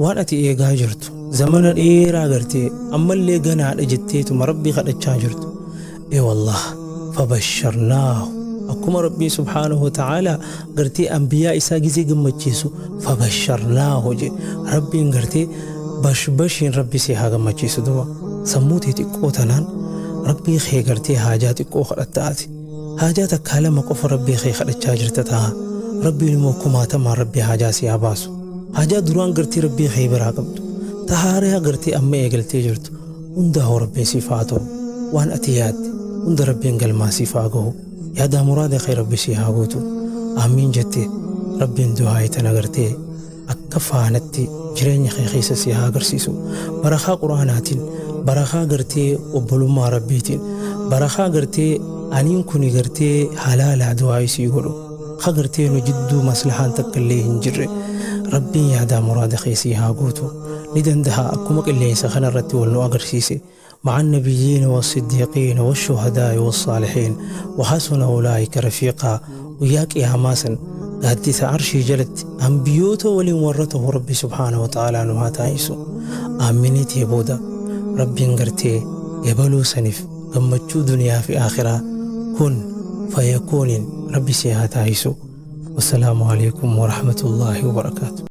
waan ati eegaa jirtu zamana dheeraa gartee ammallee ganaadha jetteetuma rabbii kadhachaa jirtu wallah fabasharnaahu akkuma rabbii subhaanahu wa ta'ala gartee anbiyaa isaa gizee gammachiisu fabasharnaahu je rabbiin gartee bashbashiin rabbi si haa gammachiisu duba sammuutii xiqqoo tanaan rabbii kee gartee haajaa xiqqoo kadhattaati haajaa takkaa lama qofa rabbii kee kadhachaa jirta ta'a rabbiin immoo kumaatamaan rabbii haajaa si haa baasu haajaa duraan gartee rabbii kee biraa qabdu tahaaraa gartee amma eegaltee jirtu hundaa rabbiin siif haa ta'u waan ati yaadde hunda rabbiin galmaa siif haa gahu yaadaa muraada kee rabbi si haa guutu aamiin jettee rabbiin du'aa itan agartee akka faanatti jireenya kee keessa si haa agarsiisu barakaa quraanaatiin barakaa gartee obbolummaa rabbiitiin barakaa gartee aniin kuni gartee halaalaa du'aa isii godhu ka gartee nu jidduu maslahaan takka illee hin jirre rabbiin yaadaa muraada kee si haa guutu ni danda'a akkuma qilleensa kanarratti wal nu agarsiise مع النبيين والصديقين والشهداء والصالحين وحسن أولئك رفيقا وياك يا ماسن قادت عرشي جلت أنبيوته ولن ورته ربي سبحانه وتعالى نها تايسو آمنيت يبودا ربي انقرتي يبلو سنف قمتشو دنيا في آخرة كن فيكون ربي سيها تايسو والسلام عليكم ورحمة الله وبركاته.